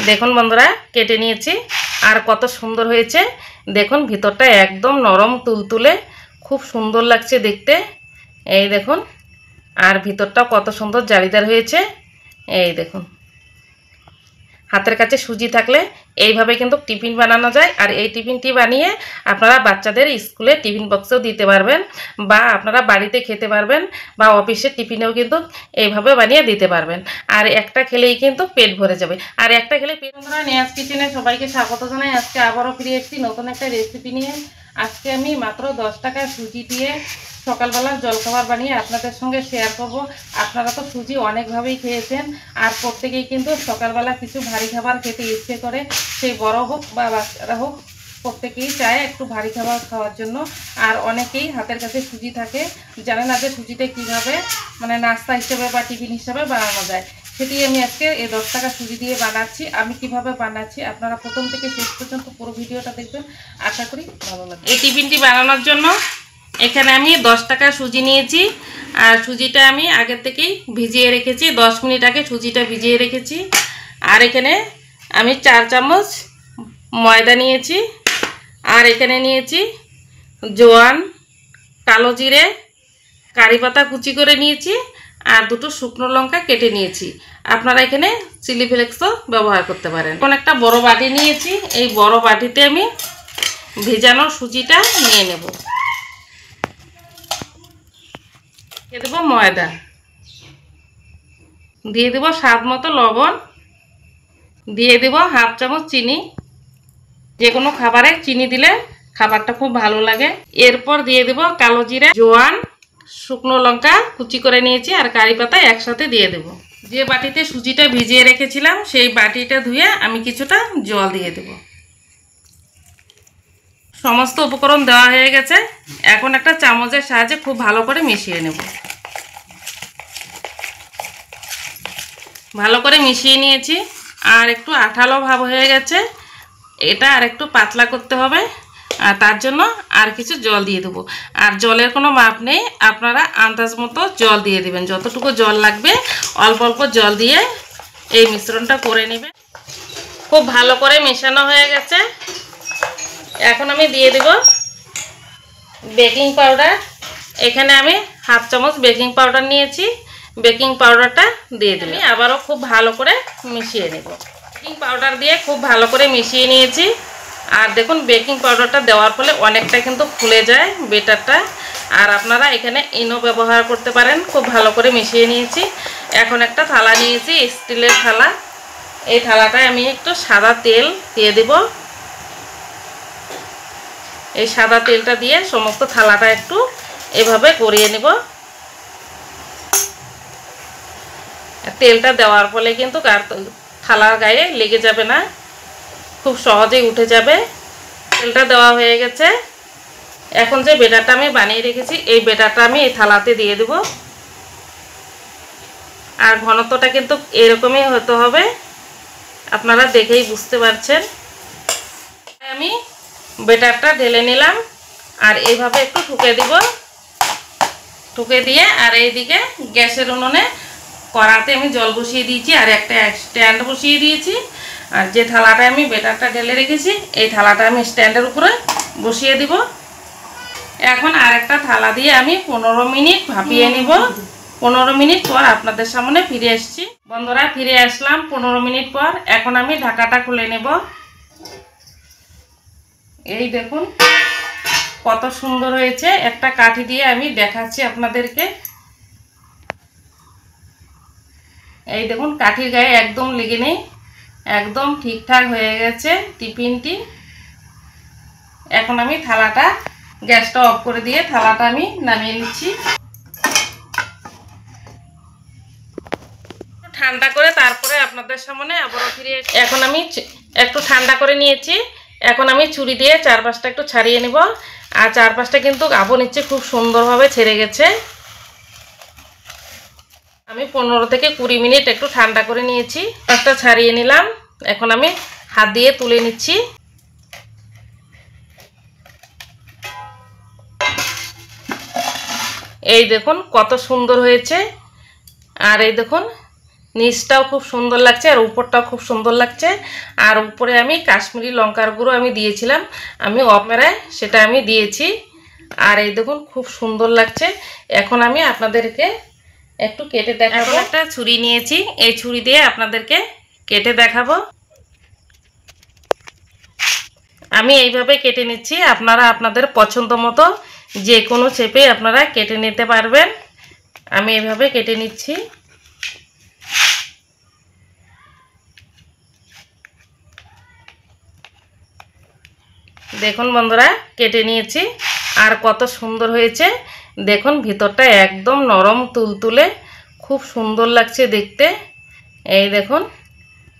দেখুন বন্ধুরা কেটে নিয়েছি আর কত সুন্দর হয়েছে। দেখুন ভিতরটা একদম নরম তুলতুলে, খুব সুন্দর লাগছে দেখতে। এই দেখুন, আর ভিতরটা কত সুন্দর জালিদার হয়েছে। এই দেখুন, হাতের কাছে সুজি থাকলে এইভাবে কিন্তু টিফিন বানানো যায়। আর এই টিফিনটি বানিয়ে আপনারা বাচ্চাদের স্কুলে টিফিন বক্সেও দিতে পারবেন, বা আপনারা বাড়িতে খেতে পারবেন, বা অফিসের টিফিনেও কিন্তু এইভাবে বানিয়ে দিতে পারবেন। আর একটা খেলেই কিন্তু পেট ভরে যাবে। আর একটা খেলে পেট ভরা। নেহাজ কিচেনে সবাইকে স্বাগত জানাই। আজকে আবারও ফিরে এসেছি নতুন একটা রেসিপি নিয়ে। আজকে আমি মাত্র 10 টাকার সুজি দিয়ে সকালবেলার জলখাবার বানিয়ে আপনাদের সঙ্গে শেয়ার করব। আপনারা তো সুজি অনেকভাবেই খেয়েছেন, আর প্রত্যেকেই কিন্তু সকালবেলা কিছু ভারী খাবার খেতে ইচ্ছে করে। সেই বড় হোক বা বাচ্চারা হোক, প্রত্যেকেই চায় একটু ভারী খাবার খাওয়ার জন্য। আর অনেকেই হাতের কাছে সুজি থাকে, জানে না যে সুজিটা কীভাবে মানে নাস্তা হিসেবে বা টিফিন হিসেবে বানানো যায়। সেটি আমি আজকে এই 10 টাকা সুজি দিয়ে বানাচ্ছি। আমি কিভাবে বানাচ্ছি আপনারা প্রথম থেকে শেষ পর্যন্ত পুরো ভিডিওটা দেখবেন, আশা করি ভালো লাগবে। এই টিফিনটি বানানোর জন্য এখানে আমি 10 টাকা সুজি নিয়েছি। আর সুজিটা আমি আগের থেকেই ভিজিয়ে রেখেছি, 10 মিনিট আগে সুজিটা ভিজিয়ে রেখেছি। আর এখানে আমি 4 চামচ ময়দা নিয়েছি। আর এখানে নিয়েছি জোয়ান, কালো জিরে, কারি পাতা কুচি করে নিয়েছি, আর দুটো শুকনো লঙ্কা কেটে নিয়েছি। আপনারা এখানে চিলি ফ্লেক্সও ব্যবহার করতে পারেন। এখন একটা বড় বাটি নিয়েছি, এই বড় বাটিতে আমি ভেজানো সুজিটা নিয়ে নেব। দিয়ে দেবো ময়দা, দিয়ে দেবো স্বাদ মতো লবণ, দিয়ে দেবো হাফ চামচ চিনি। যে কোনো খাবারে চিনি দিলে খাবারটা খুব ভালো লাগে। এরপর দিয়ে দেবো কালো জিরা, জোয়ান, শুকনো লঙ্কা কুচি করে নিয়েছি, আর কারি পাতা একসাথে দিয়ে দেব। যে বাটিতে সুজিটা ভিজিয়ে রেখেছিলাম সেই বাটিটা ধুয়ে আমি কিছুটা জল দিয়ে দেব। সমস্ত উপকরণ দেওয়া হয়ে গেছে। এখন একটা চামচের সাহায্যে খুব ভালো করে মিশিয়ে নেব। ভালো করে মিশিয়ে নিয়েছি, আর একটু আঠালো ভাব হয়ে গেছে। এটা আর একটু পাতলা করতে হবে, আর তার জন্য আর কিছু জল দিয়ে দেবো। আর জলের কোনো মাপ নেই, আপনারা আন্দাজ মতো জল দিয়ে দেবেন। যতটুকু জল লাগবে অল্প অল্প জল দিয়ে এই মিশ্রণটা করে নেবেন। খুব ভালো করে মেশানো হয়ে গেছে। এখন আমি দিয়ে দেব বেকিং পাউডার। এখানে আমি হাফ চামচ বেকিং পাউডার নিয়েছি। বেকিং পাউডারটা দিয়ে দিই। আবারও খুব ভালো করে মিশিয়ে নেব। বেকিং পাউডার দিয়ে খুব ভালো করে মিশিয়ে নিয়েছি। আর দেখুন বেকিং পাউডারটা দেওয়ার ফলে অনেকটা কিন্তু ফুলে যায় বেটারটা। আর আপনারা এখানে ইনো ব্যবহার করতে পারেন। খুব ভালো করে মিশিয়ে নিয়েছি। এখন একটা থালা নিয়েছি, স্টিলের থালা। এই থালাটায় আমি একটু সাদা তেল দিয়ে দেব। এই সাদা তেলটা দিয়ে সমস্ত থালাটা একটু এভাবে গড়িয়ে নেব। তেলটা দেওয়ার ফলে কিন্তু থালার গায়ে লেগে যাবে না, খুব সহজেই উঠে যাবে। তেলটা দেওয়া হয়ে গেছে। এখন যে বেটারটা আমি বানিয়ে রেখেছি এই বেটারটা আমি এই থালাতে দিয়ে দেব। আর ঘনত্বটা কিন্তু এরকমই হতে হবে, আপনারা দেখেই বুঝতে পারছেন। আমি বেটারটা ঢেলে নিলাম, আর এইভাবে একটু ঠুকে দিব। ঠুকে দিয়ে আর এইদিকে গ্যাসের উনুনে কড়াতে আমি জল বসিয়ে দিয়েছি, আর একটা স্ট্যান্ড বসিয়ে দিয়েছি। আর যে থালাটা আমি বেটারটা ঢেলে রেখেছি এই থালাটা আমি স্ট্যান্ডের উপরে বসিয়ে দিব। এখন আর একটা থালা দিয়ে আমি 15 মিনিট ভাপিয়ে নিব। 15 মিনিট পর আপনাদের সামনে ফিরে আসছি। বন্ধুরা ফিরে আসলাম 15 মিনিট পর। এখন আমি ঢাকাটা খুলে নেব। এই দেখুন কত সুন্দর হয়েছে। একটা কাঠি দিয়ে আমি দেখাচ্ছি আপনাদেরকে। এই দেখুন কাঠির গায়ে একদম লেগে নেই, একদম ঠিকঠাক হয়ে গেছে টিফিনটি। এখন আমি থালাটা গ্যাসটা অফ করে দিয়ে থালাটা আমি নামিয়ে নিচ্ছি। ঠান্ডা করে তারপরে আপনাদের সামনে আবারও ফিরে। এখন আমি একটু ঠান্ডা করে নিয়েছি। এখন আমি ছুরি দিয়ে চারপাশটা একটু ছাড়িয়ে নেব। আর চারপাশটা কিন্তু আবো নিচ্ছে, খুব সুন্দরভাবে ছেড়ে গেছে। আমি 15 থেকে 20 মিনিট একটু ঠান্ডা করে নিয়েছি। পাশটা ছাড়িয়ে নিলাম। এখন আমি হাত দিয়ে তুলে নিচ্ছি। এই দেখুন কত সুন্দর হয়েছে। আর এই দেখুন নিচটাও খুব সুন্দর লাগছে আর উপরটাও খুব সুন্দর লাগছে। আর উপরে আমি কাশ্মীরি লঙ্কার গুঁড়ো আমি দিয়েছিলাম, আমি ক্যামেরায় সেটা আমি দিয়েছি। আর এই দেখুন খুব সুন্দর লাগছে। এখন আমি আপনাদেরকে একটু কেটে দেখাবো। একটা ছুরি নিয়েছি, এই ছুরি দিয়ে আপনাদেরকে কেটে দেখাবো। আমি এইভাবে কেটে নিচ্ছি, আপনারা আপনাদের পছন্দ মতো যে কোনো শেপে আপনারা কেটে নিতে পারবেন। আমি এইভাবে কেটে নিচ্ছি। দেখুন বন্ধুরা, কেটে নিয়েছি আর কত সুন্দর হয়েছে দেখুন। ভিতরটা একদম নরম তুলতুলে, খুব সুন্দর লাগছে দেখতে। এই দেখুন,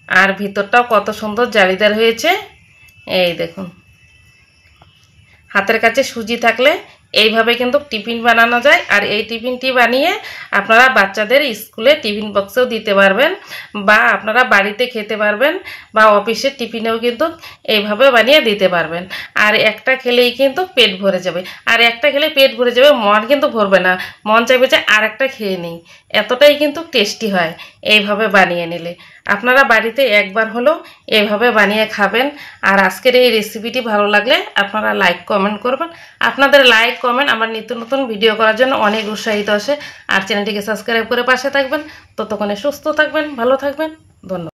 আর ভিতরটাও কত সুন্দর জালিদার হয়েছে। এই দেখুন, হাতের কাছে সুজি থাকলে এইভাবে কিন্তু টিফিন বানানো যায়। আর এই টিফিনটি বানিয়ে আপনারা বাচ্চাদের স্কুলে টিফিন বক্সেও দিতে পারবেন, বা আপনারা বাড়িতে খেতে পারবেন, বা অফিসের টিফিনেও কিন্তু এইভাবে বানিয়ে দিতে পারবেন। আর একটা খেলেই কিন্তু পেট ভরে যাবে। আর একটা খেলে পেট ভরে যাবে, মন কিন্তু ভরবে না, মন চাইবে যে আর একটা খেয়ে নিই। এতটাই কিন্তু টেস্টি হয় এইভাবে বানিয়ে নিলে। আপনারা বাড়িতে একবার হলেও এইভাবে বানিয়ে খাবেন। আর আজকের এই রেসিপিটি ভালো লাগলে আপনারা লাইক কমেন্ট করবেন। আপনাদের লাইক কমেন্ট আমার নিত্য নতুন ভিডিও করার জন্য অনেক উৎসাহিত আসে। আর চ্যানেলটিকে সাবস্ক্রাইব করে পাশে থাকবেন। ততক্ষণে সুস্থ থাকবেন, ভালো থাকবেন। ধন্যবাদ।